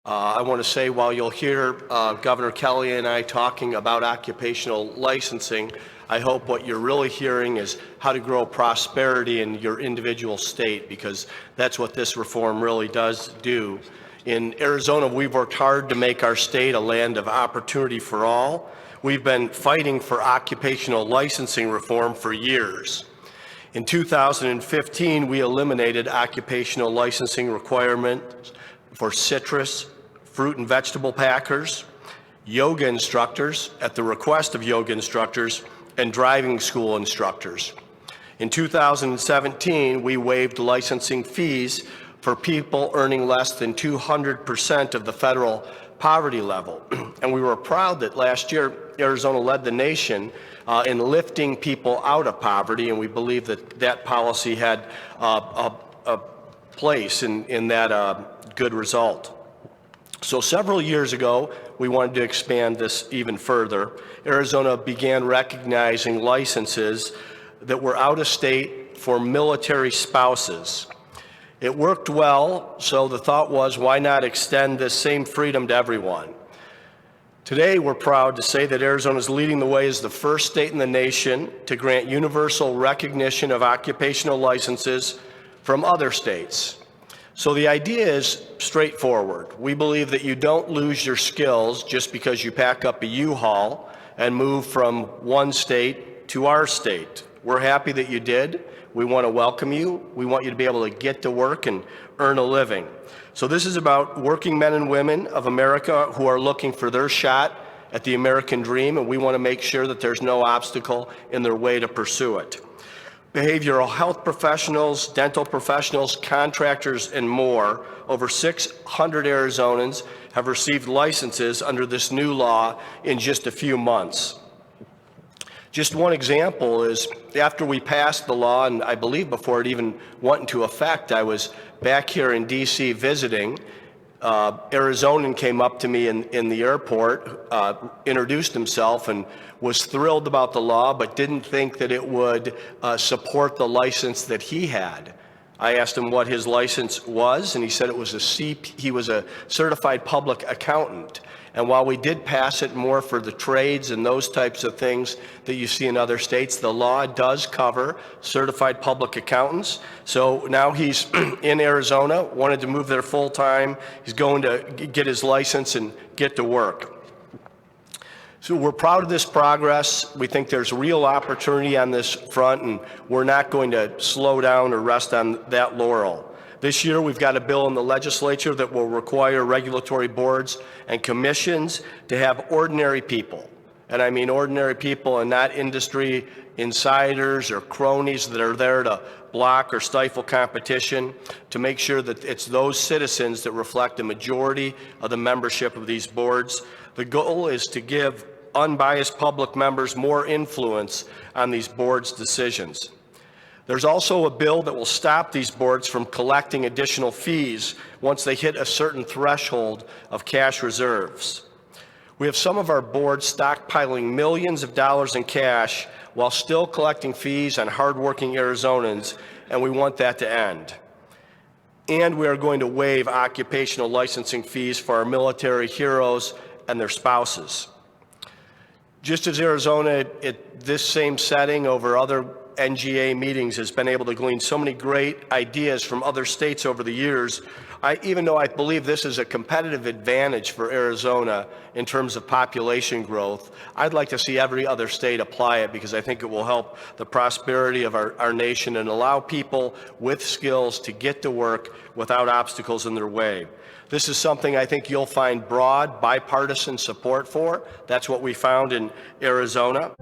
I want to say while you'll hear Governor Kelly and I talking about occupational licensing, I hope what you're really hearing is how to grow prosperity in your individual state, because that's what this reform really does do. In Arizona, we've worked hard to make our state a land of opportunity for all. We've been fighting for occupational licensing reform for years. In 2015, we eliminated occupational licensing requirements for citrus, fruit and vegetable packers, yoga instructors at the request of yoga instructors, and driving school instructors. In 2017, we waived licensing fees for people earning less than 200% of the federal poverty level. And we were proud that last year, Arizona led the nation in lifting people out of poverty, and we believe that that policy had a place in that good result. So several years ago, we wanted to expand this even further. Arizona began recognizing licenses that were out of state for military spouses. It worked well, so the thought was, why not extend this same freedom to everyone? Today, we're proud to say that Arizona is leading the way as the first state in the nation to grant universal recognition of occupational licenses from other states. So the idea is straightforward. We believe that you don't lose your skills just because you pack up a U-Haul and move from one state to our state. We're happy that you did. We want to welcome you. We want you to be able to get to work and earn a living. So this is about working men and women of America who are looking for their shot at the American dream, and we want to make sure that there's no obstacle in their way to pursue it. Behavioral health professionals, dental professionals, contractors, and more, over 600 Arizonans have received licenses under this new law in just a few months. Just one example is after we passed the law, and I believe before it even went into effect, I was back here in Ducey visiting. Arizonan came up to me in the airport, introduced himself, and was thrilled about the law, but didn't think that it would support the license that he had. I asked him what his license was, and he said it was he was a certified public accountant. And while we did pass it more for the trades and those types of things that you see in other states, the law does cover certified public accountants. So now he's in Arizona, wanted to move there full time. He's going to get his license and get to work. So we're proud of this progress. We think there's real opportunity on this front, and we're not going to slow down or rest on that laurel. This year, we've got a bill in the legislature that will require regulatory boards and commissions to have ordinary people. And I mean ordinary people and not industry insiders or cronies that are there to block or stifle competition, to make sure that it's those citizens that reflect a majority of the membership of these boards. The goal is to give unbiased public members more influence on these boards' decisions. There's also a bill that will stop these boards from collecting additional fees once they hit a certain threshold of cash reserves. We have some of our boards stockpiling millions of dollars in cash while still collecting fees on hardworking Arizonans, and we want that to end. And we are going to waive occupational licensing fees for our military heroes and their spouses. Just as Arizona, at this same setting over other NGA meetings, has been able to glean so many great ideas from other states over the years, even though I believe this is a competitive advantage for Arizona in terms of population growth, I'd like to see every other state apply it, because I think it will help the prosperity of our nation and allow people with skills to get to work without obstacles in their way. This is something I think you'll find broad bipartisan support for. That's what we found in Arizona.